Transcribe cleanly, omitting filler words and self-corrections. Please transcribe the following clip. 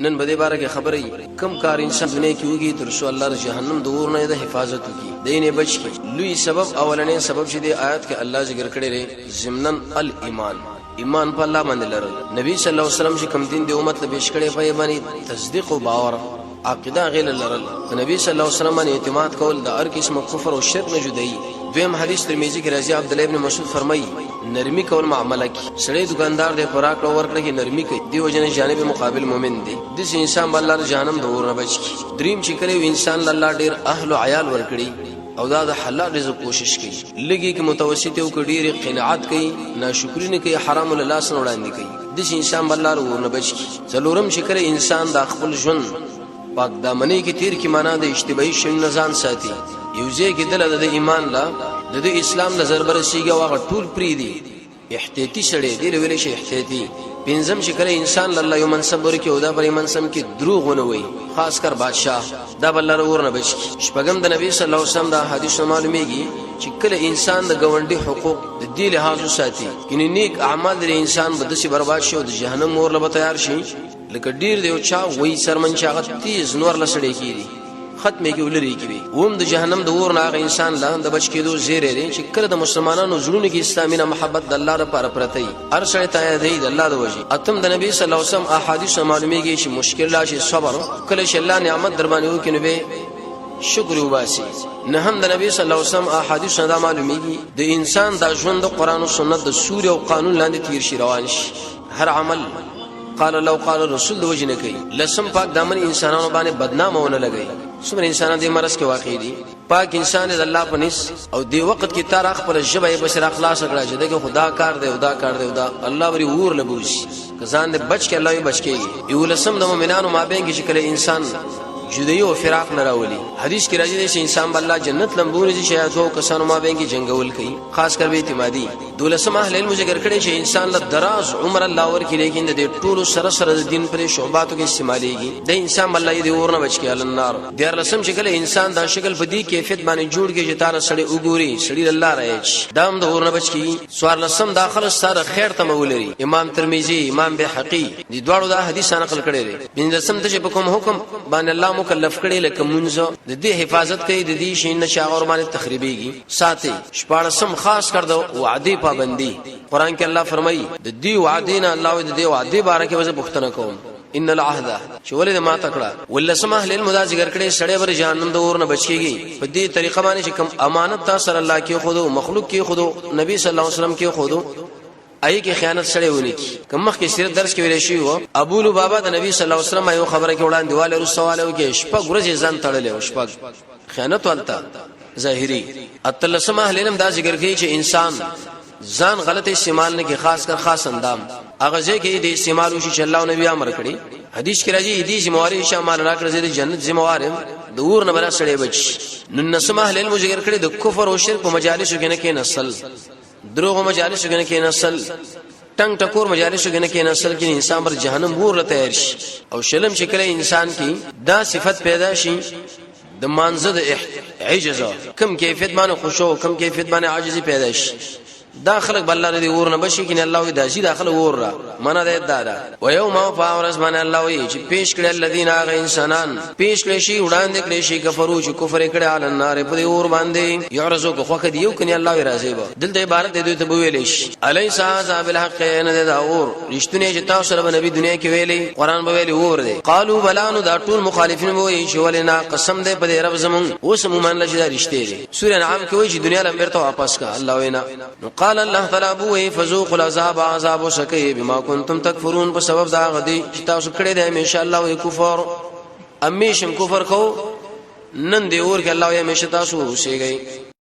نن بده باره کې خبرې کم کار انسان دنیا کې وږي تر څو الله د جهنم د اور نه د حفاظت وکړي دینه بچ کی لوی سبب اولنې سبب چې د آیات کې الله ذکر کړی دی ضمنن الایمان ایمان په الله باندې لرل نبی صلی الله علیه وسلم چې کوم دین دی امت له پیش کړي په باندې تصدیق او باور عقیده غیر لرل نبی صلی الله علیه وسلم باندې اعتماد کول د هر قسم کفر او شرک نه جدایي دویم حدیث ترمذی کې راځي عبد الله ابن مسعود فرمایي نرمی کول معاملہ کی سړی دکاندار دی خوراک او ورکړه کې نرمی کوي دی وجنه جانب مقابل مؤمن دی د انسان بل الله جهنم د اور نه بچ کی دریم چې کړي انسان الله ډیر اهل او عیال ورکړي او دا د حلال رزق کوشش کوي لګي کې متوسط او کډیر قناعت کوي ناشکری نه کوي حرام الله سره وړاندې کوي د انسان بل الله اور نه بچ کی څلورم چې کړي انسان د خپل ژوند پاک دامنې کې تیر کې معنا د اشتباهي شین نزان ساتي یوځه کې دل د ایمان لا د اسلام نظر برسیږي واغ ټول پری دی احتیاطي سړی دی ویل شي احتیاطي پنځم چې کله انسان الله یو منصب ورکي او دا پر منصب کې دروغ ونه وي خاص کر بادشاہ دا بل اور نه بچ شپږم د نبی صلی الله علیه وسلم دا حدیث معلومیږي چې کله انسان د ګوندي حقوق د دې لحاظ ساتي کینه نیک اعمال د انسان به د برباد شي او د جهنم اور له تیار شي لکه ډیر دی او چا وای سرمن چاغت تیز نور لسړی کیږي ختمه کې ولري کی ووم د جهنم د اور نه انسان لا د بچ کېدو زیره لري چې کله د مسلمانانو زړونو کې اسلامي محبت د الله لپاره پرته هر شي ته دی د الله د وجه اتم د نبی صلی الله علیه وسلم احادیث معلومیږي چې مشکل راشي صبر کله چې الله نعمت در باندې وکړي نو شکر وباسي نه هم د نبی صلی الله علیه وسلم احادیث دا معلومیږي د انسان د ژوند د قران او سنت د سوري او قانون لاندې تیر شي روان شي هر عمل قال لو قال رسول د وجنه کوي لسم پاک دامن انسانانو باندې بدنام ونه لګي څومره انسانان د مرز کې واقع دي پاک انسان د الله په نس او دی وخت کې تاریخ پر جبه بشر اخلاص کړه چې دغه خدا کار دی او دا کار دی او دا الله وری ور لبوس کزان دې بچ کې الله یې بچ کې یو لسم د مؤمنانو مابین کې شکل انسان جدایی او فراق نه راولي حدیث کې راځي چې انسان بل الله جنت لمبونه دي شاید او کسانو مابین کې جنگول کوي خاص کر به اعتمادي دولسم اهل علم ذکر کړي چې انسان له دراز عمر الله ورکړي لیکن د ټولو سره سره د دین پر شعباتو کې استعماليږي د انسان بل الله دې اور نه بچ کې النار د لسم شکل انسان دا شکل په دې کیفیت باندې جوړ کې چې تار سړی وګوري سړی الله راځي دام د اور نه بچ کې سوار لسم داخله سره خیر ته مولري امام ترمذی امام بهقي دي دواړو دا حدیث نقل کړي دي بن لسم ته په کوم حکم باندې الله مکلف کړي لکه منځ د دې حفاظت کوي د دې شین نشاغور باندې تخریبيږي ساتي شپارسم خاص کړ د وعده پابندي قران کې الله فرمایي د دې وعده نه الله د دې وعده باره کې وځه پښتنه کوم ان العهد چې ولې ما تکړه ولسمه اهل المدا ذکر کړي سړی بر جهنم د اور نه بچيږي په دې طریقه باندې چې کوم امانت تاسو الله کې خودو مخلوق کې خودو نبی صلی الله علیه وسلم کې خودو اي کې خیانت سره ونی کی کوم مخ کې سیرت درس کې ویل شي وو ابو لبابا د نبی صلی الله علیه وسلم یو خبره کې وړاندې والے رسواله وکي شپه ګورځي ځان تړلې او شپه خیانت ولتا ظاهري اتلسم اهل علم دا ذکر کوي چې انسان ځان غلط استعمال نه کې خاص کر خاص اندام هغه ځکه د استعمال وشي چې الله او نبی امر کړی حدیث کې راځي دې ذمہواری شامل راکړي د جنت ذمہوار د اور نه بل سړی بچ نن نسمه اهل علم ذکر کړي د کفر او شرک په مجالسو کې نه کې نسل دروغ مجالس کې نه کې نسل ټنګ ټکور مجالس کې نه کې نسل کې انسان پر جهنم ور له تیار شي او شلم شکل انسان کې دا صفت پیدا شي د مانزه د عجز کم کیفیت باندې خشوع کم کیفیت باندې عاجزي پیدا شي داخل بل الله دې ور نه بشي کینه الله دې داسي داخل ور را معنا دې دادا و یوم فاورز باندې الله وی چې پیش کړي الذين اغه انسانان پیش کړي شي وړاندې کړي شي کفرو چې کفر کړي عل النار په اور باندې یعرزو کو خو دیو کني الله راضي به دلته عبارت دې ته ویلې شي الیس ذا بالحق ان دا اور رښتونه چې تاسو سره نبی دنیا کې ویلې قران به ویلې اور دې قالو بلانو دا ټول مخالفین وایي چې ولنا قسم دې په رب زمون اوس مومن لږه دا رښتې دي سورہ انعام کې وایي چې دنیا لمبرته واپس کا الله وینا قال الله تعالی ابو فذوقوا العذاب عذاب شقي بما كنتم تكفرون په سبب دا غدي چې تاسو کړی دی ان شاء الله وي کفر امیشم کفر کو نن دی اور کې الله یې مشه تاسو وشيږي